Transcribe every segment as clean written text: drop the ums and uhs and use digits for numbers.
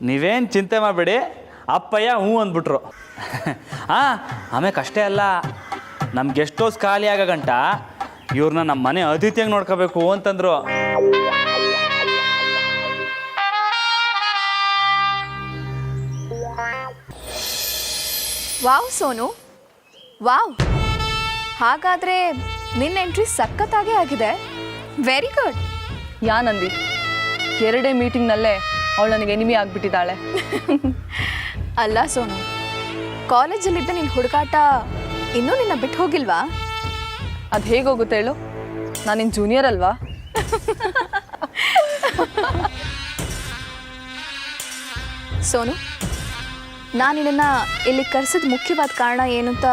ನೀವೇನು ಚಿಂತೆ ಮಾಡಬೇಡಿ, ಅಪ್ಪಯ್ಯ ಹ್ಞೂ ಅಂದ್ಬಿಟ್ರು. ಆಮೇಲೆ ಅಷ್ಟೇ ಅಲ್ಲ, ನಮ್ಮ ಗೆಸ್ಟ್ ಹೌಸ್ ಖಾಲಿ ಆಗೋ ಗಂಟ ಇವ್ರನ್ನ ನಮ್ಮ ಮನೆ ಅತಿಥಿಯಾಗಿ ನೋಡ್ಕೋಬೇಕು ಅಂತಂದ್ರು. Wow Sonu, wow. ಹಾಗಾದರೆ ನಿನ್ನ ಎಂಟ್ರಿ ಸಖತ್ತಾಗೇ ಆಗಿದೆ. Very good. ನಂದಿ 2 ಮೀಟಿಂಗ್ನಲ್ಲೇ ಅವಳು ನನಗೆ ಎನಿಮಿ ಆಗಿಬಿಟ್ಟಿದ್ದಾಳೆ. ಅಲ್ಲ ಸೋನು, ಕಾಲೇಜಲ್ಲಿದ್ದ ನಿನ್ನ ಹುಡುಗಾಟ ಇನ್ನೂ ನಿನ್ನ ಬಿಟ್ಟು ಹೋಗಿಲ್ವಾ? ಅದು ಹೇಗೋಗುತ್ತೆ ಹೇಳು? ನಾನು ನಿನ್ನ ಜೂನಿಯರ್ ಅಲ್ವಾ? ಸೋನು, ನಾನು ನಿನ್ನನ್ನು ಇಲ್ಲಿ ಕರೆಸಿದ ಮುಖ್ಯವಾದ ಕಾರಣ ಏನು ಅಂತ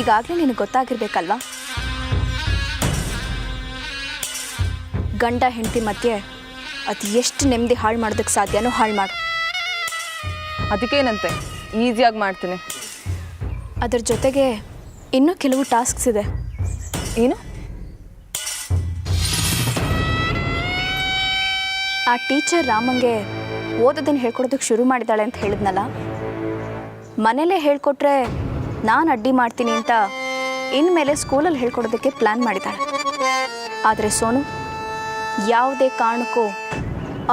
ಈಗಾಗಲೇ ನಿನಗೆ ಗೊತ್ತಾಗಿರ್ಬೇಕಲ್ವಾ? ಗಂಡ ಹೆಂಡತಿ ಮಧ್ಯೆ ಅದು ಎಷ್ಟು ನೆಮ್ಮದಿ ಹಾಳು ಮಾಡೋದಕ್ಕೆ ಸಾಧ್ಯನೋ ಹಾಳು ಮಾಡು. ಅದಕ್ಕೇನಂತೆ, ಈಸಿಯಾಗಿ ಮಾಡ್ತೀನಿ. ಅದರ ಜೊತೆಗೆ ಇನ್ನೂ ಕೆಲವು ಟಾಸ್ಕ್ಸ್ ಇದೆ. ಏನು? ಆ ಟೀಚರ್ ರಾಮಂಗೆ ಓದೋದನ್ನು ಹೇಳ್ಕೊಡೋದಕ್ಕೆ ಶುರು ಮಾಡಿದ್ದಾಳೆ ಅಂತ ಹೇಳಿದ್ನಲ್ಲ, ಮನೇಲೇ ಹೇಳ್ಕೊಟ್ರೆ ನಾನು ಅಡ್ಡಿ ಮಾಡ್ತೀನಿ ಅಂತ ಇನ್ಮೇಲೆ ಸ್ಕೂಲಲ್ಲಿ ಹೇಳ್ಕೊಡೋದಕ್ಕೆ ಪ್ಲ್ಯಾನ್ ಮಾಡಿದ್ದಾಳೆ. ಆದರೆ ಸೋನು, ಯಾವುದೇ ಕಾರಣಕ್ಕೂ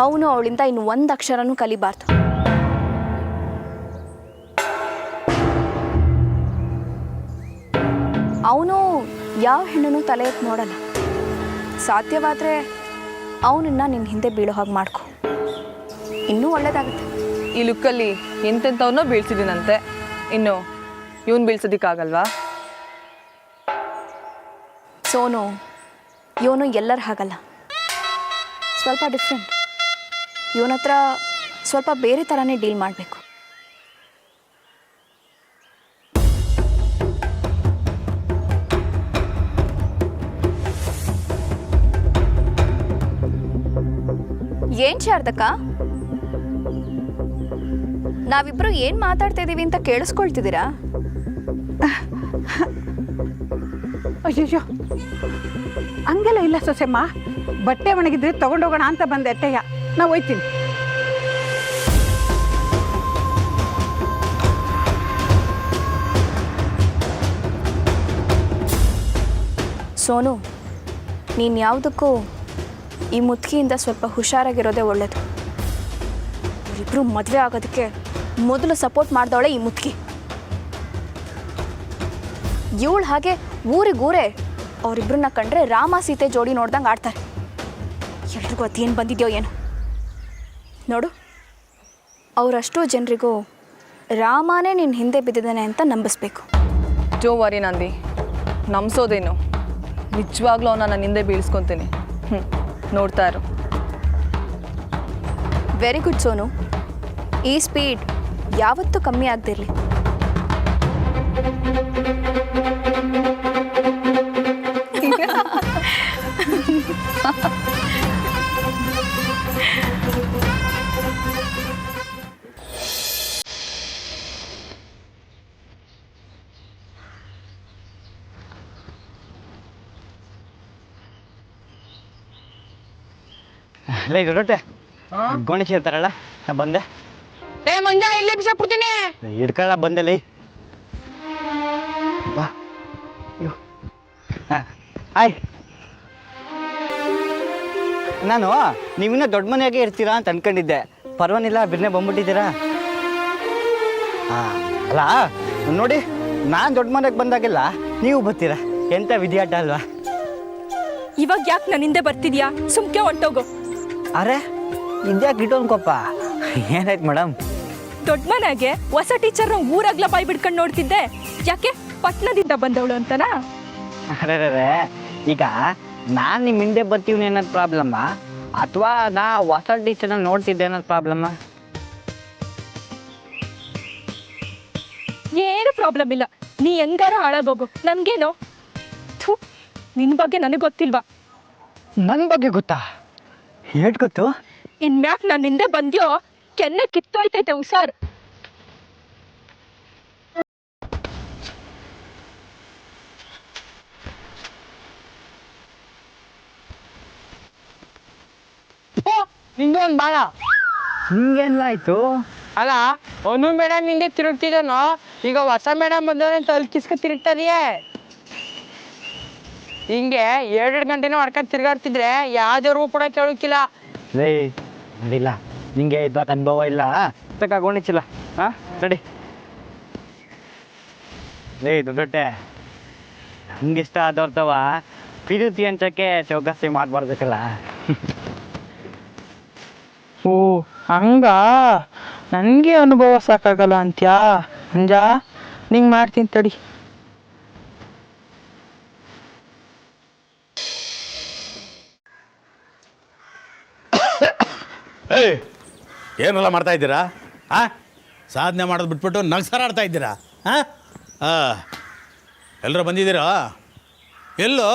ಅವನು ಅವಳಿಂದ ಇನ್ನು ಒಂದು ಅಕ್ಷರನೂ ಕಲಿಬಾರ್ದು. ಅವನು ಯಾವ ಹೆಣ್ಣನ್ನು ತಲೆ ಎತ್ತಿ ನೋಡಲ್ಲ. ಸಾಧ್ಯವಾದರೆ ಅವನನ್ನು ನಿನ್ನ ಹಿಂದೆ ಬೀಳೋ ಹಾಗೆ ಮಾಡ್ಕೊ, ಇನ್ನೂ ಒಳ್ಳೇದಾಗುತ್ತೆ. ಈ ಲುಕ್ಕಲ್ಲಿ ಎಂತೆಂಥವನ್ನೋ ಬೀಳ್ಸಿದ್ದೀನಂತೆ, ಇನ್ನು ಇವನು ಬೀಳ್ಸೋದಕ್ಕಾಗಲ್ವಾ? ಸೋನು, ಇವನು ಎಲ್ಲರ ಹಾಗಲ್ಲ, ಸ್ವಲ್ಪ ಡಿಫ್ರೆಂಟ್. ಇವನ ಹತ್ರ ಸ್ವಲ್ಪ ಬೇರೆ ಥರನೇ ಡೀಲ್ ಮಾಡಬೇಕು. ಏನು ಶಾರದಕ್ಕ, ನಾವಿಬ್ರು ಏನು ಮಾತಾಡ್ತಾ ಇದ್ದೀವಿ ಅಂತ ಕೇಳಿಸ್ಕೊಳ್ತಿದ್ದೀರಾ? ಅಯ್ಯೋ, ಹಂಗೆಲ್ಲ ಇಲ್ಲ ಸೊಸೆಮ್ಮ. ಬಟ್ಟೆ ಒಣಗಿದ್ರೆ ತಗೊಂಡೋಗೋಣ ಅಂತ ಬಂದೆ ಅಟ್ಟಯ್ಯ. ನಾ ಹೋಯ್ತೀನಿ. ಸೋನು, ನೀನು ಯಾವುದಕ್ಕೂ ಈ ಮುದುಕಿಯಿಂದ ಸ್ವಲ್ಪ ಹುಷಾರಾಗಿರೋದೇ ಒಳ್ಳೆಯದು. ಇವರಿಬ್ಬರು ಮದುವೆ ಆಗೋದಕ್ಕೆ ಮೊದಲು ಸಪೋರ್ಟ್ ಮಾಡಿದವಳೆ ಈ ಮುದುಕಿ. ಇವಳು ಹಾಗೆ ಊರಿಗೂರೇ ಅವರಿಬ್ಬರನ್ನ ಕಂಡ್ರೆ ರಾಮ ಸೀತೆ ಜೋಡಿ ನೋಡ್ದಂಗೆ ಆಡ್ತಾರೆ. ಎಲ್ರಿಗೂ ಅದೇನು ಬಂದಿದೆಯೋ ಏನು ನೋಡು. ಅವರಷ್ಟೋ ಜನರಿಗೂ ರಾಮನೇ ನಿನ್ನ ಹಿಂದೆ ಬಿದ್ದಿದ್ದಾನೆ ಅಂತ ನಂಬಿಸ್ಬೇಕು. ಜೋ ವರಿ ನಂದಿ, ನಂಬಿಸೋದೇನು, ನಿಜವಾಗ್ಲೂ ಅವನ್ನ ನಾನು ಹಿಂದೆ ಬೀಳಿಸ್ಕೊತೀನಿ. ನೋಡ್ತಾ ಇರು. ವೆರಿ ಗುಡ್ ಸೋನು, ಈ ಸ್ಪೀಡ್ ಯಾವತ್ತೂ ಕಮ್ಮಿ ಆಗದಿರಲಿ. ಲೈ ದೊಡ್ಡೊಟ್ಟೆ ಗೋಣಿ ಸೇರ್ತಾರಲ್ಲ, ನಾ ಬಂದೆ. ಮಂಜ ಇಲ್ಲೇ ಬಿಸಾಕ್ಬಿಡ್ತೀನಿ. ಹಿಡ್ಕೊಳ್ಳ ಬಂದೆ ಲೈ. ಬಾ. ಹಾಯ್. ನಾನು ನೀವಿನ್ನೂ ದೊಡ್ಡ ಮನೆಯಾಗೆ ಇರ್ತೀರಾ ಅಂತ ಅನ್ಕೊಂಡಿದ್ದೆ. ಪರವಾಗಿಲ್ಲ, ಬಿರ್ನೆ ಬಂದ್ಬಿಟ್ಟಿದ್ದೀರಾ. ಅಲ್ಲ ನೋಡಿ, ನಾನು ದೊಡ್ಡ ಮನೆಗೆ ಬಂದಾಗೆಲ್ಲ ನೀವು ಬರ್ತೀರಾ. ಎಂಥ ವಿಧಿಯಾಟ ಅಲ್ವಾ? ಇವಾಗ ಯಾಕೆ ನನ್ನ ಹಿಂದೆ ಬರ್ತಿದ್ಯಾ? ಸುಮ್ಕೆ ಹೊಂಟೋಗು. ಅರೆ, ಇದ್ಯಾಕೆ ಇಟ್ಟೊಂದ್ಕೊಪ್ಪ? ಏನಾಯ್ತು ಮೇಡಮ್? ದೊಡ್ಡ ಮನೆಗೆ ಹೊಸ ಟೀಚರ್ನ ಊರಾಗ್ಲ ಬಾಯ್ ಬಿಡ್ಕೊಂಡು ನೋಡ್ತಿದ್ದೆ. ಯಾಕೆ? ಪಟ್ನದಿಂದ ಬಂದವಳು ಅಂತನಾ? ಅರೆ, ಈಗ ನಾನು ನಿಮ್ಮ ಹಿಂದೆ ಬರ್ತೀವಿ ಅನ್ನೋದು ಪ್ರಾಬ್ಲಮ್ಮ, ಅಥವಾ ನಾ ಹೊಸ ಟೀಚರ್ನ ನೋಡ್ತಿದ್ದೆ ಅನ್ನೋದು ಪ್ರಾಬ್ಲಮ್ಮ? ಏನು ಪ್ರಾಬ್ಲಮ್ ಇಲ್ಲ, ನೀ ಹೆಂಗಾರ ಹಾಳಾಗೋಗು, ನನ್ಗೇನು. ಥೂ, ನಿನ್ನ ಬಗ್ಗೆ ನನಗೆ ಗೊತ್ತಿಲ್ವಾ? ನನ್ನ ಬಗ್ಗೆ ಗೊತ್ತಾ? ಹೇಟ್ ಗೊತ್ತು? ಇನ್ಮ್ಯಾಕ್ ನನ್ನ ಹಿಂದೆ ಬಂದ್ಯೋ ಕೆನ್ನೆ ಕಿತ್ತೋಯ್ತೈತೆ, ಹುಷಾರು. ನಿಂಗೇನು ಬಾಳ? ನಿಂಗೇನು ಆಯ್ತು? ಅಲ್ಲ ಅವನು ಮೇಡಮ್ ಹಿಂದೆ ತಿರುಗ್ತಿದ್ದಾನೋ ಈಗ ಹೊಸ ಮೇಡಮ್ ಬಂದವ್ರೆ ಅಂತ ಅಲ್ಲಿ ಕಿಸ್ಕ ತಿರುಗ್ತಾರಿಯೇ ಹಿಂಗೆ 2 ಗಂಟೆನೂ ಹೊಡ್ಕೊಂಡು ತಿರ್ಗಾಡ್ತಿದ್ರೆ ಯಾವ್ದೇವ್ರಿಗೂ ಕೂಡ ಕೇಳೋಕ್ಕಿಲ್ಲ ರೇ ಇಲ್ಲ ನಿಂಗೆ ಇದ್ದ ಅನುಭವ ಇಲ್ಲ ತಗೊಂಡಿಚ್ಚಿಲ್ಲ ಹಾಂ ನಡಿ ರೇ ದೊಡ್ಡೊಟ್ಟೆ ಹಂಗಿಷ್ಟ ಆದವ್ರತವ ಪಿರುತಿ ಅಂಚಕ್ಕೆ ಚೌಕಾಸಿ ಮಾಡ್ಬಾರ್ದಕ್ಕಲ್ಲ ಓ ಹಂಗ ನನಗೆ ಅನುಭವ ಸಾಕಾಗಲ್ಲ ಅಂತ್ಯಾ ಅಂಜ ನಿಂಗೆ ಮಾಡ್ತೀನಿ ತಡಿ ಏಯ್ ಏನೆಲ್ಲ ಮಾಡ್ತಾ ಇದ್ದೀರಾ ಹಾಂ ಸಾಧನೆ ಮಾಡೋದು ಬಿಟ್ಬಿಟ್ಟು ನಗ್ಸಾರ ಆಡ್ತಾ ಇದ್ದೀರಾ ಹಾಂ ಎಲ್ಲರೂ ಬಂದಿದ್ದೀರಾ ಎಲ್ಲೋ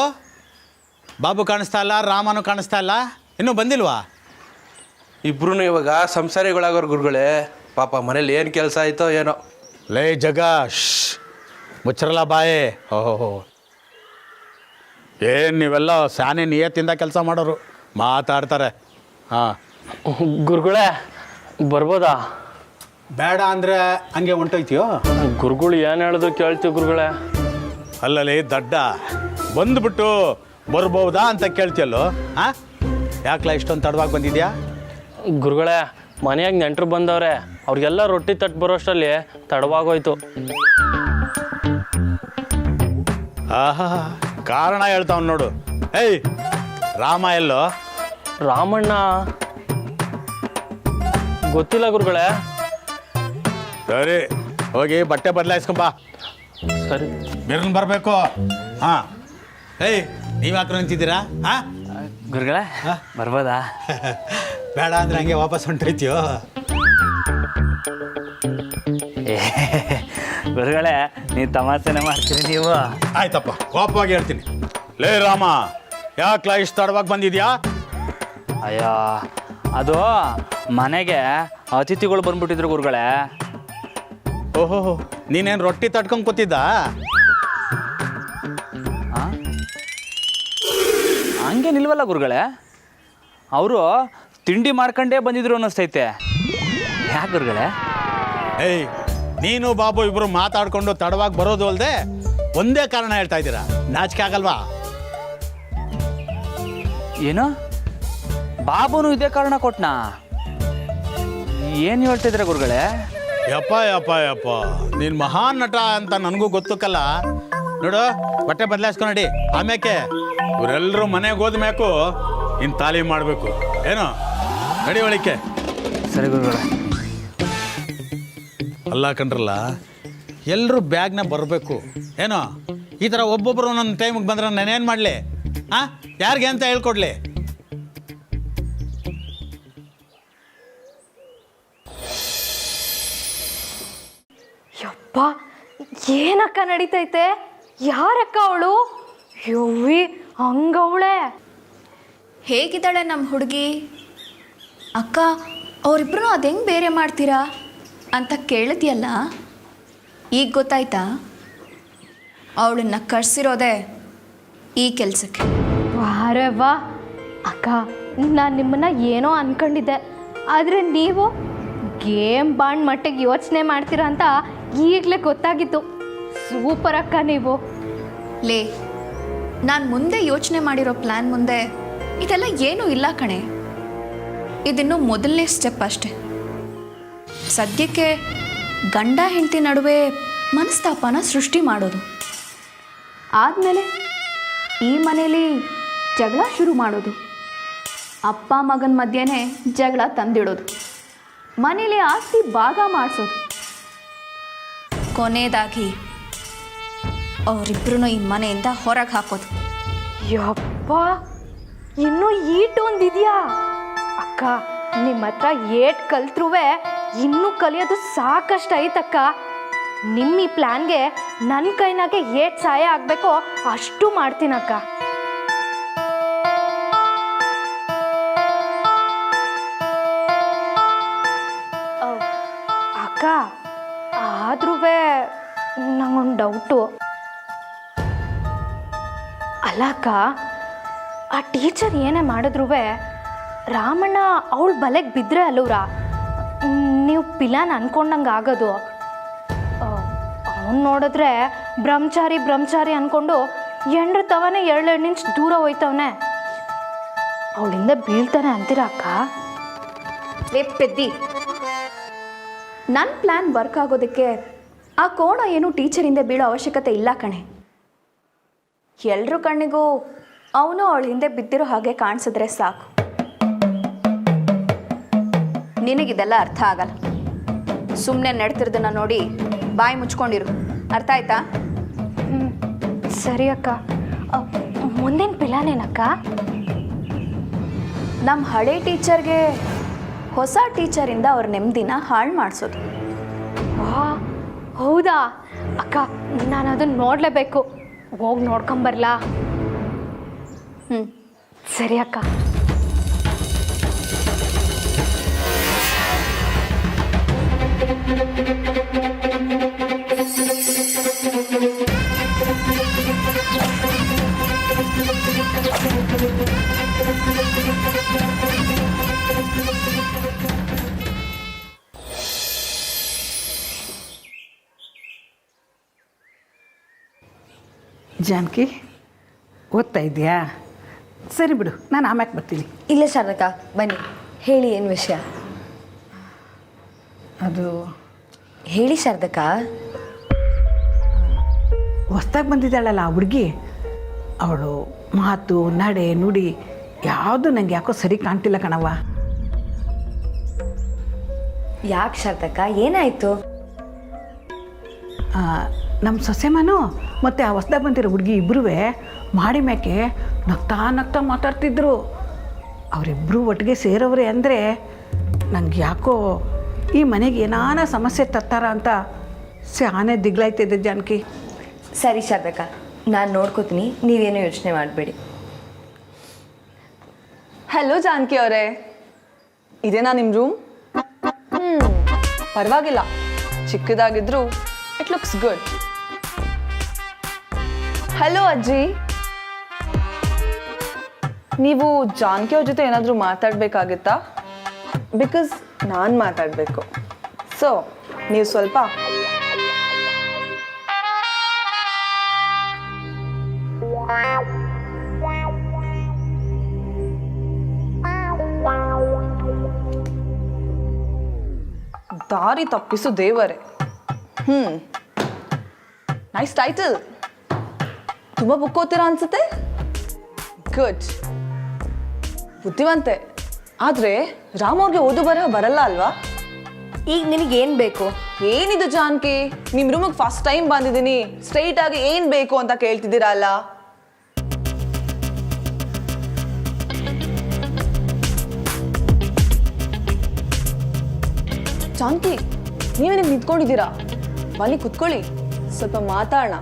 ಬಾಬು ಕಾಣಿಸ್ತಾ ಇಲ್ಲ ರಾಮನು ಕಾಣಿಸ್ತಾ ಇಲ್ಲ ಇನ್ನೂ ಬಂದಿಲ್ವಾ ಇಬ್ರು ಇವಾಗ ಸಂಸಾರಿಗಳಾಗೋರು ಗುರುಗಳೇ ಪಾಪ ಮನೇಲಿ ಏನು ಕೆಲಸ ಆಯ್ತೋ ಏನೋ ಲೇ ಜಗಾಶ್ ಮುಚ್ಚರಲ್ಲ ಬಾಯೇ ಓಹೋ ಏನು ನೀವೆಲ್ಲ ಸ್ಯಾನೆ ನಿಯತ್ತಿಂದ ಕೆಲಸ ಮಾಡೋರು ಮಾತಾಡ್ತಾರೆ ಹಾಂ ಗುರುಗಳೇ ಬರ್ಬೋದಾ ಬೇಡ ಅಂದರೆ ಹಂಗೆ ಹೊಂಟೋಯ್ತೀಯೋ ಗುರುಗಳು ಏನು ಹೇಳೋದು ಕೇಳ್ತೀವಿ ಗುರುಗಳೇ ಅಲ್ಲಲ್ಲಿ ದಡ್ಡ ಬಂದುಬಿಟ್ಟು ಬರ್ಬೋದಾ ಅಂತ ಕೇಳ್ತೀಯಲ್ಲೋ ಹಾಂ ಯಾಕಲ ಇಷ್ಟೊಂದು ತಡವಾಗಿ ಬಂದಿದ್ಯಾ ಗುರುಗಳೇ ಮನೆಯಾಗ ನೆಂಟರು ಬಂದವ್ರೆ ಅವ್ರಿಗೆಲ್ಲ ರೊಟ್ಟಿ ತಟ್ಟು ಬರೋಷ್ಟರಲ್ಲಿ ತಡವಾಗೋಯ್ತು ಆಹಾ ಕಾರಣ ಹೇಳ್ತಾವ್ ನೋಡು ಏಯ್ ರಾಮ ಎಲ್ಲೋ ರಾಮಣ್ಣ ಗೊತ್ತಿಲ್ಲ ಗುರುಗಳೇ ಸರಿ ಹೋಗಿ ಬಟ್ಟೆ ಬದಲಾಯಿಸ್ಕೊಂಬ ಸರಿ ಬಿರ್ನ್ ಬರಬೇಕು ಹಾಂ ಏಯ್ ನೀವು ಯಾಕೆ ನಿಂತಿದ್ದೀರಾ ಹಾಂ ಗುರುಗಳೇ ಬರ್ಬೋದಾ ಬೇಡ ಅಂದ್ರೆ ಹಂಗೆ ವಾಪಸ್ ಹೊಂಟೈತೀಯೋ ಗುರುಗಳೇ ನೀವು ತಮಾಷೆನೆ ಮಾಡ್ತೀರಿ ನೀವು ಆಯ್ತಪ್ಪ ಕೋಪವಾಗಿ ಹೇಳ್ತೀನಿ ಲೇ ರಾಮ ಯಾಕ್ಲ ಇಷ್ಟು ತಡವಾಗಿ ಬಂದಿದ್ಯಾ ಅಯ್ಯೋ ಅದು ಮನೆಗೆ ಅತಿಥಿಗಳು ಬಂದ್ಬಿಟ್ಟಿದ್ರು ಗುರುಗಳೇ ಓಹೋ ನೀನೇನು ರೊಟ್ಟಿ ತಟ್ಕೊಂಡು ಕೂತಿದ್ದ ಹಂಗೇನಿಲ್ವಲ್ಲ ಗುರುಗಳೇ ಅವರು ತಿಂಡಿ ಮಾಡ್ಕೊಂಡೇ ಬಂದಿದ್ರು ಅನ್ನಿಸ್ತೈತೆ ಯಾಕೆ ಗುರುಗಳೇ ಏಯ್ ನೀನು ಬಾಬು ಇಬ್ರು ಮಾತಾಡ್ಕೊಂಡು ತಡವಾಗಿ ಬರೋದು ಅಲ್ಲದೆ ಒಂದೇ ಕಾರಣ ಹೇಳ್ತಾ ಇದ್ದೀರಾ ನಾಚಿಕೆ ಆಗಲ್ವಾ ಏನು ಬಾಬುನು ಇದೇ ಕಾರಣ ಕೊಟ್ನಾ ಏನು ಹೇಳ್ತಿದ್ರೆ ಗುರುಗಳೇ ಯಪ್ಪ ಯಪ್ಪ ಯಪ್ಪ ನೀನು ಮಹಾನ್ ನಟ ಅಂತ ನನಗೂ ಗೊತ್ತಕ್ಕಲ್ಲ ನೋಡು ಬಟ್ಟೆ ಬದಲಾಯಿಸ್ಕೊಂಡು ನಡಿ ಆಮ್ಯಾಕೆ ಇವರೆಲ್ಲರೂ ಮನೆಗೆ ಹೋದ್ಮ್ಯಾಕು ಇನ್ನು ತಾಲೀಮ್ ಮಾಡಬೇಕು ಏನು ನಡಿ ಒಳಿಕೆ ಸರಿ ಗುರುಗಳೇ ಅಲ್ಲ ಕಣ್ರಲ್ಲ ಎಲ್ಲರೂ ಬ್ಯಾಗ್ನ ಬರಬೇಕು ಏನೋ ಈ ಥರ ಒಬ್ಬೊಬ್ಬರು ನನ್ನ ಟೈಮಿಗೆ ಬಂದ್ರೆ ನಾನೇನು ಮಾಡಲಿ ಹಾಂ ಯಾರಿಗೆ ಅಂತ ಹೇಳ್ಕೊಡ್ಲಿ ಯಪ್ಪ ಏನಕ್ಕ ನಡೀತೈತೆ ಯಾರಕ್ಕ ಅವಳು ಯವ್ವಿ ಹಂಗವಳೆ ಹೇಗಿದ್ದಾಳೆ ನಮ್ಮ ಹುಡುಗಿ ಅಕ್ಕ ಅವರಿಬ್ರು ಅದು ಹೆಂಗೆ ಬೇರೆ ಮಾಡ್ತೀರಾ ಅಂತ ಕೇಳಿದ್ಯಲ್ಲ ಈಗ ಗೊತ್ತಾಯ್ತಾ ಅವಳನ್ನ ಕರ್ಸಿರೋದೆ ಈ ಕೆಲಸಕ್ಕೆ ವಾರೆ ವಾ ಅಕ್ಕ ನಾನು ನಿಮ್ಮನ್ನ ಏನೋ ಅನ್ಕೊಂಡಿದ್ದೆ ಆದರೆ ನೀವು ಗೇಮ್ ಬಾಂಡ್ ಮಟ್ಟಿಗೆ ಯೋಚನೆ ಮಾಡ್ತೀರಾ ಅಂತ ಈಗಲೇ ಗೊತ್ತಾಗಿತ್ತು ಸೂಪರ್ ಅಕ್ಕ ನೀವು ಲೇ ನಾನು ಮುಂದೆ ಯೋಚನೆ ಮಾಡಿರೋ ಪ್ಲ್ಯಾನ್ ಮುಂದೆ ಇದೆಲ್ಲ ಏನೂ ಇಲ್ಲ ಕಣೆ ಇದಿನ್ನು ಮೊದಲನೇ ಸ್ಟೆಪ್ ಅಷ್ಟೆ ಸದ್ಯಕ್ಕೆ ಗಂಡ ಹೆಂಡತಿ ನಡುವೆ ಮನಸ್ತಾಪನ ಸೃಷ್ಟಿ ಮಾಡೋದು ಆದಮೇಲೆ ಈ ಮನೇಲಿ ಜಗಳ ಶುರು ಮಾಡೋದು ಅಪ್ಪ ಮಗನ ಮಧ್ಯೆನೇ ಜಗಳ ತಂದಿಡೋದು ಮನೇಲಿ ಆಸ್ತಿ ಭಾಗ ಮಾಡಿಸೋದು ಕೊನೆಯದಾಗಿ ಅವರಿಬ್ಬರೂ ಈ ಮನೆಯಿಂದ ಹೊರಗೆ ಹಾಕೋದು ಯಪ್ಪ ಇನ್ನೂ ಈಟೊಂದಿದೆಯಾ ಅಕ್ಕ ನಿಮ್ಮ ಹತ್ರ ಏಟ್ ಕಲ್ತ್ರೂ ಇನ್ನೂ ಕಲಿಯೋದು ಸಾಕಷ್ಟು ಐತಕ್ಕ ನಿಮ್ಮ ಈ ಪ್ಲ್ಯಾನ್ಗೆ ನನ್ನ ಕೈನಾಗೆ ಏಟ್ ಸಹಾಯ ಆಗಬೇಕೋ ಅಷ್ಟು ಮಾಡ್ತೀನಕ್ಕ ಅಕ್ಕ ಆದ್ರೂ ನಂಗೊಂದು ಡೌಟು ಅಲ್ಲ ಅಕ್ಕ ಆ ಟೀಚರ್ ಏನೇ ಮಾಡಿದ್ರು ರಾಮಣ್ಣ ಅವಳು ಬಲೆಗೆ ಬಿದ್ದರೆ ಅಲ್ಲವ್ರ ನೀವು ಪಿಲಾನ್ ಅನ್ಕೊಂಡಂಗೆ ಆಗೋದು. ಅವ್ನು ನೋಡಿದ್ರೆ ಬ್ರಹ್ಮಚಾರಿ ಅಂದ್ಕೊಂಡು ಎಂಡ್ರ ತವನೇ 2 ಇಂಚ್ ದೂರ ಹೋಯ್ತವನೆ. ಅವಳಿಂದ ಬೀಳ್ತಾನೆ ಅಂತೀರ ಅಕ್ಕ? ಲೇ ಪೆದ್ದಿ, ನನ್ನ ಪ್ಲ್ಯಾನ್ ವರ್ಕ್ ಆಗೋದಕ್ಕೆ ಆ ಕೋಣ ಏನು ಟೀಚರಿಂದ ಬೀಳೋ ಅವಶ್ಯಕತೆ ಇಲ್ಲ ಕಣೆ. ಎಲ್ರ ಕಣ್ಣಿಗೂ ಅವನು ಅವಳ ಹಿಂದೆ ಬಿದ್ದಿರೋ ಹಾಗೆ ಕಾಣಿಸಿದ್ರೆ ಸಾಕು. ನಿನಗಿದೆಲ್ಲ ಅರ್ಥ ಆಗಲ್ಲ. ಸುಮ್ಮನೆ ನಡ್ತಿರೋದನ್ನ ನೋಡಿ ಬಾಯಿ ಮುಚ್ಕೊಂಡಿರು. ಅರ್ಥ ಆಯ್ತಾ? ಸರಿ ಅಕ್ಕ. ಮುಂದಿನ ಪ್ಲಾನೇನಕ್ಕ? ನಮ್ಮ ಹಳೆ ಟೀಚರ್ಗೆ ಹೊಸ ಟೀಚರಿಂದ ಅವ್ರ ನೆಮ್ಮದಿನ ಹಾಳು ಮಾಡಿಸೋದು. ಹೌದಾ ಅಕ್ಕ? ನಾನು ಅದನ್ನು ನೋಡಲೇಬೇಕು. ಹೋಗಿ ನೋಡ್ಕೊಂಬರ್ಲಾ? ಸರಿ ಅಕ್ಕ. ಜಾನಕಿ, ಓದ್ತಾ ಇದೆಯಾ? ಸರಿ ಬಿಡು, ನಾನು ಆಮ್ಯಾಕೆ ಬರ್ತೀನಿ. ಇಲ್ಲ ಶಾರದಕ್ಕ, ಬನ್ನಿ ಹೇಳಿ, ಏನು ವಿಷಯ? ಅದು ಹೇಳಿ ಶಾರದಕ್ಕ. ಹೊಸ್ದಾಗಿ ಬಂದಿದ್ದಾಳಲ್ಲ ಆ ಹುಡುಗಿ, ಅವಳು ಮಾತು ನಡೆ ನುಡಿ ಯಾವುದು ನನಗೆ ಯಾಕೋ ಸರಿ ಕಾಣ್ತಿಲ್ಲ ಕಣವ್ವ. ಯಾಕೆ ಶಾರದಕ್ಕ, ಏನಾಯಿತು? ನಮ್ಮ ಸೊಸೆಮನು ಮತ್ತು ಆ ಹೊಸ್ದಾಗಿ ಬಂದಿರೋ ಹುಡುಗಿ ಇಬ್ಬರೂ ಮಾಡಿ ಮ್ಯಾಕೆ ನಗ್ತಾ ಮಾತಾಡ್ತಿದ್ರು. ಅವರಿಬ್ಬರು ಒಟ್ಟಿಗೆ ಸೇರೋವ್ರೆ ಅಂದರೆ ನಂಗೆ ಯಾಕೋ ಈ ಮನೆಗೆ ಏನಾನ ಸಮಸ್ಯೆ ತರ್ತಾರ ಅಂತ ಸ್ಯಾನೆ ದಿಗ್ಲಾಯ್ತಿದ್ದೆ ಜಾನಕಿ. ಸರಿ ಶಾರದಕ್ಕ, ನಾನು ನೋಡ್ಕೋತೀನಿ, ನೀವೇನು ಯೋಚನೆ ಮಾಡಬೇಡಿ. ಹಲೋ ಜಾನಕಿ ಅವರೇ, ಇದೇನಾ ನಿಮ್ಮ ರೂಮ್? ಪರವಾಗಿಲ್ಲ, ಚಿಕ್ಕದಾಗಿದ್ರು ಇಟ್ ಲುಕ್ಸ್ ಗುಡ್. ಹಲೋ ಅಜ್ಜಿ, ನೀವು ಜಾನಕಿ ಅವ್ರ ಜೊತೆ ಏನಾದರೂ ಮಾತಾಡಬೇಕಾಗಿತ್ತಾ? ಬಿಕಾಸ್ ನಾನು ಮಾತಾಡಬೇಕು. ಸೊ ನೀವು ಸ್ವಲ್ಪ ದಾರಿ ತಪ್ಪಿಸು ದೇವರೇ. Nice title. ತುಂಬ ಬುಕ್ ಓದ್ತೀರಾ ಅನ್ಸುತ್ತೆ. ಗುಡ್, ಬುದ್ಧಿವಂತೆ. ಆದರೆ ರಾಮ್ ಅವ್ರಿಗೆ ಓದು ಬರಹ ಬರಲ್ಲ ಅಲ್ವಾ? ಈಗ ನಿನಗೇನು ಬೇಕು? ಏನಿದು ಜಾನಕಿ, ನಿಮ್ಮ ರೂಮಿಗೆ ಫಸ್ಟ್ ಟೈಮ್ ಬಂದಿದ್ದೀನಿ, ಸ್ಟ್ರೈಟ್ ಆಗಿ ಏನು ಬೇಕು ಅಂತ ಕೇಳ್ತಿದ್ದೀರಾ ಅಲ್ಲ? ಜಾನಕಿ, ನೀವೇನೇ ನಿಂತ್ಕೊಂಡಿದ್ದೀರಾ? ಬನ್ನಿ ಕುತ್ಕೊಳ್ಳಿ, ಸ್ವಲ್ಪ ಮಾತಾಡೋಣ.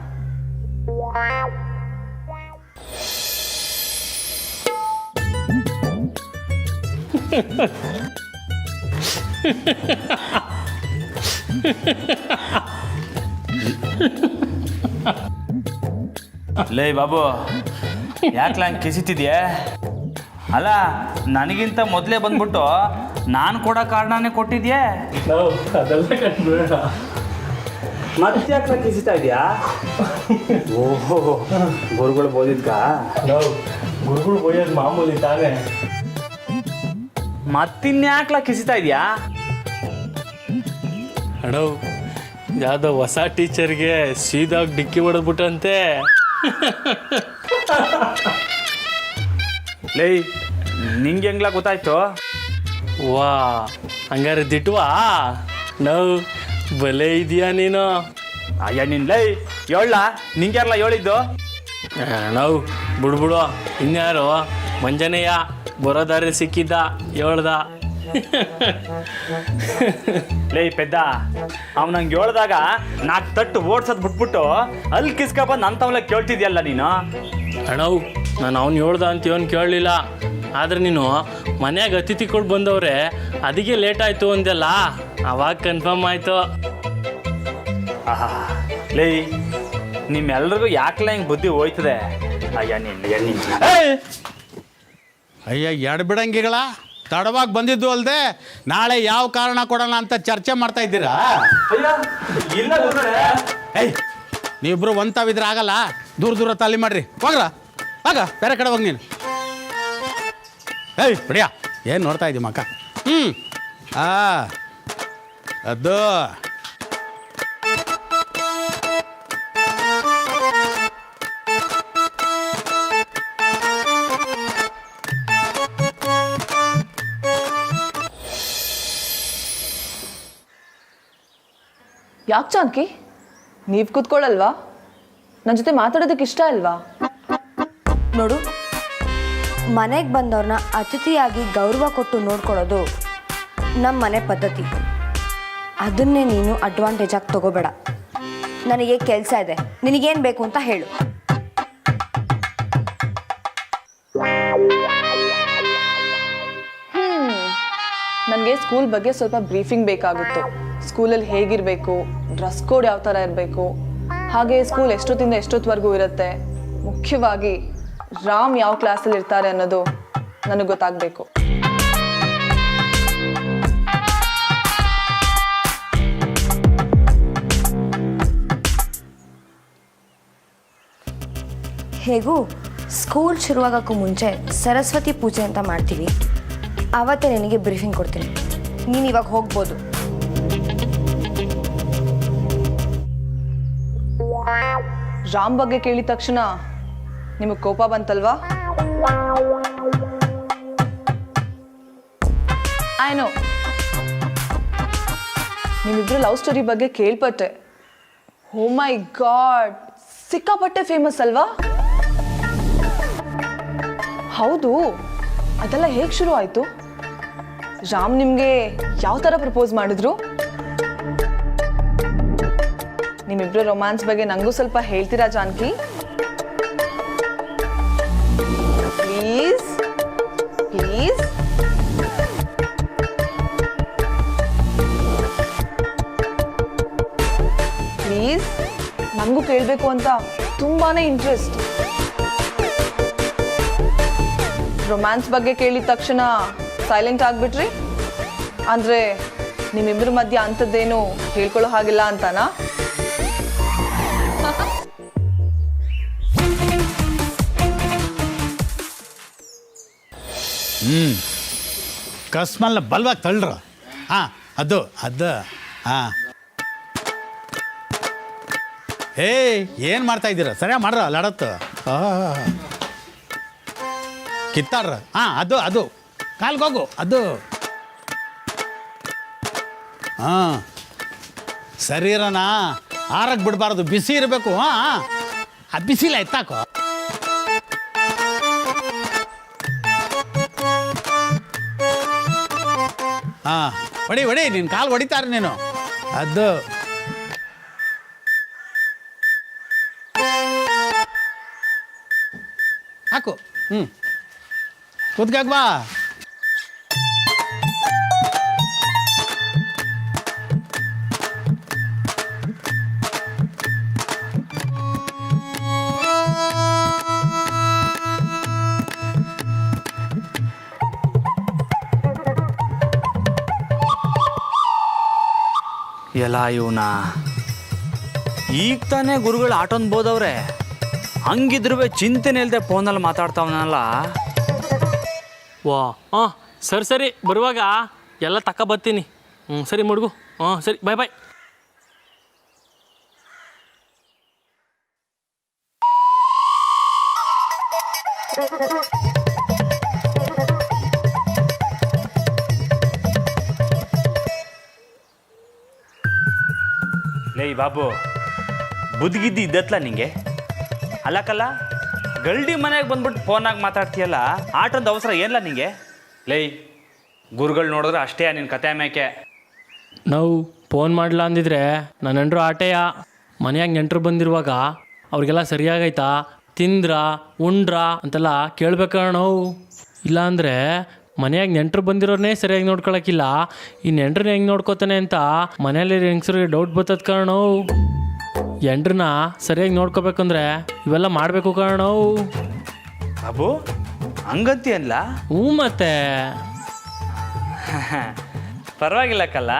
ಲೇ ಬಾಬು, ಯಾಕೆ ಹಂಗೆ ಕಿಸಿತಿದ್ಯಾ? ಅಲ್ಲ, ನನಗಿಂತ ಮೊದಲೇ ಬಂದ್ಬಿಟ್ಟು ನಾನು ಕೊಡೋ ಕಾರಣನೇ ಕೊಟ್ಟಿದ್ಯಾ? ಅದೆಲ್ಲ ಕಟ್ಬೇಡ. ಮತ್ತೆ ಯಾಕೆ ಕಿಸಿತಾ ಇದೆಯಾ? ಓಹೋ, ಗುರುಗಳು ಬೋದಿದ್ಕ? ಗುರುಗಳು ಬೋಯೋದು ಮಾಮೂಲಿ ತಾನೇ. ಮತ್ತಿನ್ಯಾಕ್ಲ ಕಿಸಿತಾ ಇದೆಯಾ? ಅಣ್ಣ, ಯಾವುದೋ ಹೊಸ ಟೀಚರ್ಗೆ ಸೀದಾಗ ಡಿಕ್ಕಿ ಹೊಡೆದ್ಬಿಟ್ಟಂತೆ. ಲೇ, ನಿಂಗೆ ಹೆಂಗ್ಲ ಗೊತ್ತಾಯ್ತು? ವಾ, ಹಂಗಾರೆ ದಿಟ್ವಾ? ನಾವು ಬಲೆ ಇದೆಯಾ ನೀನು? ಅಯ್ಯ ನಿನ್ ಲೈ ಹೇಳ, ನಿಂಗೆ ಯಾರಲ್ಲ ಹೇಳಿದ್ದು? ನಾವು ಬಿಡ್ಬಿಡು, ಇನ್ಯಾರು ಮಂಜನೆಯ ಬರೋದಾರೆ ಸಿಕ್ಕಿದ್ದ ಹೇಳ್ದ. ಲೇ ಪೆದ್ದ, ಅವ್ ನಂಗೆ ಹೇಳ್ದಾಗ 4 ತಟ್ಟು ಓಡ್ಸೋದು ಬಿಟ್ಬಿಟ್ಟು ಅಲ್ಲಿ ಕಿಸ್ಕೊಬಂದು ನನ್ನ ತವಲ ಕೇಳ್ತಿದ್ಯಲ್ಲ ನೀನು. ಅಣ್ಣವು, ನಾನು ಅವ್ನು ಹೇಳ್ದ ಅಂತ ಇವನು ಕೇಳಲಿಲ್ಲ. ಆದರೆ ನೀನು ಮನ್ಯಾಗ ಅತಿಥಿಗಳು ಬಂದವ್ರೆ, ಅದಕ್ಕೆ ಲೇಟ್ ಆಯಿತು ಅಂದೆಲ್ಲ, ಅವಾಗ ಕನ್ಫರ್ಮ್ ಆಯಿತು. ಲೇ, ನಿಮ್ಮೆಲ್ರಿಗೂ ಯಾಕಲ ಹಿಂಗೆ ಬುದ್ಧಿ ಹೋಯ್ತದೆ? ಅಯ್ಯ ನಿನ್ನ ಅಯ್ಯ, ಎಡ್ ಬಿಡಂಗಿಗಳ ತಡವಾಗಿ ಬಂದಿದ್ದು ಅಲ್ಲದೆ ನಾಳೆ ಯಾವ ಕಾರಣ ಕೊಡೋಣ ಅಂತ ಚರ್ಚೆ ಮಾಡ್ತಾ ಇದ್ದೀರಾ? ಏಯ್, ನೀವಿಬ್ರು ಒಂತಾವಿದ್ರೆ ಆಗಲ್ಲ, ದೂರ ತಾಲಿ ಮಾಡ್ರಿ. ಹೋಗ್ರ ಆಗ ಬೇರೆ ಕಡೆ ಹೋಗಿ ನೀನು. ಏಯ್ ಬಿಡಿಯಾ, ಏನು ನೋಡ್ತಾ ಇದ್ದೀವಿ ಮಕ್ಕ? ಅದು ಯಾಕೆ ಜಾನಕಿ, ನೀವು ಕೂತ್ಕೊಳ್ಳಲ್ವಾ? ನನ್ನ ಜೊತೆ ಮಾತಾಡೋದಕ್ಕೆ ಇಷ್ಟ ಅಲ್ವಾ? ನೋಡು, ಮನೆಗೆ ಬಂದವ್ರನ್ನ ಅತಿಥಿಯಾಗಿ ಗೌರವ ಕೊಟ್ಟು ನೋಡ್ಕೊಳ್ಳೋದು ನಮ್ಮ ಮನೆ ಪದ್ಧತಿ. ಅದನ್ನೇ ನೀನು ಅಡ್ವಾಂಟೇಜಾಗಿ ತಗೋಬೇಡ. ನನಗೆ ಕೆಲಸ ಇದೆ, ನಿನಗೇನು ಬೇಕು ಅಂತ ಹೇಳು. ನನಗೆ ಸ್ಕೂಲ್ ಬಗ್ಗೆ ಸ್ವಲ್ಪ ಬ್ರೀಫಿಂಗ್ ಬೇಕಾಗಿತ್ತು. ಸ್ಕೂಲಲ್ಲಿ ಹೇಗಿರಬೇಕು, ಡ್ರೆಸ್ ಕೋಡ್ ಯಾವ ಥರ ಇರಬೇಕು, ಹಾಗೆ ಸ್ಕೂಲ್ ಎಷ್ಟೊತ್ತಿಂದ ಎಷ್ಟೊತ್ತವರೆಗೂ ಇರುತ್ತೆ, ಮುಖ್ಯವಾಗಿ ರಾಮ್ ಯಾವ ಕ್ಲಾಸಲ್ಲಿ ಇರ್ತಾರೆ ಅನ್ನೋದು ನನಗೆ ಗೊತ್ತಾಗಬೇಕು. ಹೇಗೂ ಸ್ಕೂಲ್ ಶುರುವಾಗೋಕ್ಕೂ ಮುಂಚೆ ಸರಸ್ವತಿ ಪೂಜೆ ಅಂತ ಮಾಡ್ತೀವಿ. ಆವತ್ತೇ ನಿನಗೆ ಬ್ರೀಫಿಂಗ್ ಕೊಡ್ತೀನಿ. ನೀನು ಇವಾಗ ಹೋಗ್ಬೋದು. ರಾಮ್ ಬಗ್ಗೆ ಕೇಳಿದ ತಕ್ಷಣ ನಿಮಗೆ ಕೋಪ ಬಂತಲ್ವಾ? ಆಯ್ನೋ, ನಿಮ್ಮಿಬ್ರು ಲವ್ ಸ್ಟೋರಿ ಬಗ್ಗೆ ಕೇಳ್ಪಟ್ಟೆ. ಓ ಮೈ ಗಾಡ್, ಸಿಕ್ಕಾಪಟ್ಟೆ ಫೇಮಸ್ ಅಲ್ವಾ? ಹೌದು, ಅದೆಲ್ಲ ಹೇಗೆ ಶುರು ಆಯ್ತು? ರಾಮ್ ನಿಮ್ಗೆ ಯಾವ ಥರ ಪ್ರಪೋಸ್ ಮಾಡಿದ್ರು? ನಿಮ್ಮಿಬ್ರು ರೊಮ್ಯಾನ್ಸ್ ಬಗ್ಗೆ ನಂಗೂ ಸ್ವಲ್ಪ ಹೇಳ್ತೀರಾ ಜಾನಕಿ? Please please. ಪ್ಲೀಸ್, ನನಗೂ ಕೇಳಬೇಕು ಅಂತ ತುಂಬಾನೇ ಇಂಟ್ರೆಸ್ಟ್. ರೊಮ್ಯಾನ್ಸ್ ಬಗ್ಗೆ ಕೇಳಿದ ತಕ್ಷಣ ಸೈಲೆಂಟ್ ಆಗಿಬಿಟ್ರಿ ಅಂದರೆ ನಿಮ್ಮಿಬ್ಬರ ಮಧ್ಯೆ ಅಂಥದ್ದೇನು ಹೇಳ್ಕೊಳ್ಳೋ ಹಾಗಿಲ್ಲ ಅಂತಾನಾ? ಕಸ್ಮಲ್ನ ಬಲ್ವಾಗಿ ತಳ್ಳ್ರ. ಹಾಂ, ಅದು ಹಾಂ. ಏನು ಮಾಡ್ತಾ ಇದ್ದೀರ? ಸರಿಯಾಗಿ ಮಾಡ್ರ ಲಡತ್ತು ಕಿತ್ತಾಡ್ರ. ಹಾಂ, ಅದು ಕಾಲ್ಗೋಗು ಅದು. ಹಾಂ, ಶರೀರನ ಆರಕ್ಕೆ ಬಿಡಬಾರ್ದು, ಬಿಸಿ ಇರಬೇಕು. ಹಾಂ, ಆ ಬಿಸಿಲ ಎತ್ತಾಕೋ. ಹಾಂ, ಹೊಡಿ ನಿನ್ನ ಕಾಲು ಹೊಡಿತಾರೆ ನೀನು. ಅದು ಹಾಕು. ಕೂತ್ಕಾಕ್ ಬಾ. ಎಲ್ಲ ಇವನ ಈಗ ತಾನೇ ಗುರುಗಳು ಆಟೋನ್ ಬೋದವ್ರೆ, ಹಂಗಿದ್ರು ಚಿಂತೆನೆ ಇಲ್ಲದೆ ಫೋನಲ್ಲಿ ಮಾತಾಡ್ತಾವನಲ್ಲ. ವಾ, ಹಾಂ ಸರಿ ಬರುವಾಗ ಎಲ್ಲ ತಕ್ಕ ಬರ್ತೀನಿ. ಸರಿ ಮುಡುಗು. ಸರಿ, ಬಾಯ್. ಲೇ ಬಾಬು, ಬುದ್ಧಿಗಿದ್ದಿ ಇದ್ದತ್ಲ ನಿಂಗೆ? ಅಲ್ಲಕ್ಕಲ್ಲ, ಗಲ್ಡಿ ಮನೆಗೆ ಬಂದ್ಬಿಟ್ಟು ಫೋನಾಗಿ ಮಾತಾಡ್ತೀಯಲ್ಲ, ಆಟೊಂದು ಅವಸರ ಏನಿಲ್ಲ ನಿಂಗೆ? ಲೇ, ಗುರುಗಳು ನೋಡಿದ್ರೆ ಅಷ್ಟೇ ನಿನ್ನ ಕತೆ ಮೇಕೆ. ನಾವು ಫೋನ್ ಮಾಡಲ ಅಂದಿದ್ರೆ ನನ್ನ ನೆಂಟರು ಆಟೆಯ ಮನೆಯಾಗ ನೆಂಟರು ಬಂದಿರುವಾಗ ಅವ್ರಿಗೆಲ್ಲ ಸರಿಯಾಗೈತಾ, ತಿಂದ್ರ ಉಂಡ್ರ ಅಂತೆಲ್ಲ ಕೇಳ್ಬೇಕಣ್ಣ ನಾವು. ಇಲ್ಲಾಂದರೆ ಮನೆಯಾಗ ನೆಂಟರು ಬಂದಿರೋರನ್ನೇ ಸರಿಯಾಗಿ ನೋಡ್ಕೊಳಕ್ಕಿಲ್ಲ, ಈ ನೆಂಟ್ರನ್ನ ಹೆಂಗೆ ನೋಡ್ಕೋತಾನೆ ಅಂತ ಮನೇಲಿ ಹೆಂಗಸ್ರಿಗೆ ಡೌಟ್ ಬರ್ತದ ಕಾರಣ. ಎಂಡ್ರನ್ನ ಸರಿಯಾಗಿ ನೋಡ್ಕೋಬೇಕಂದ್ರೆ ಇವೆಲ್ಲ ಮಾಡಬೇಕು ಕಾರಣ. ಬಾಬು ಹಂಗಂತಿ ಅಲ್ಲ? ಹ್ಞೂ ಮತ್ತೆ ಪರವಾಗಿಲ್ಲಕ್ಕಲ್ಲ,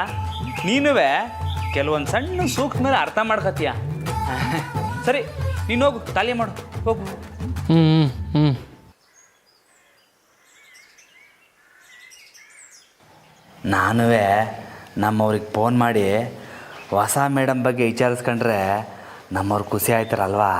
ನೀನುವೇ ಕೆಲವೊಂದು ಸಣ್ಣ ಸೂಕ್ಷ್ಮ ಮೇಲೆ ಅರ್ಥ ಮಾಡ್ಕತೀಯ. ಸರಿ, ನೀನು ಹೋಗು, ತಾಲಿ ಮಾಡು, ಹೋಗು. ಹ್ಞೂ ನಾನುವೇ ನಮ್ಮವ್ರಿಗೆ ಫೋನ್ ಮಾಡಿ ಹೊಸ ಮೇಡಮ್ ಬಗ್ಗೆ ವಿಚಾರಿಸ್ಕೊಂಡ್ರೆ ನಮ್ಮವ್ರು ಖುಷಿ ಆಯ್ತಾರಲ್ವಾ?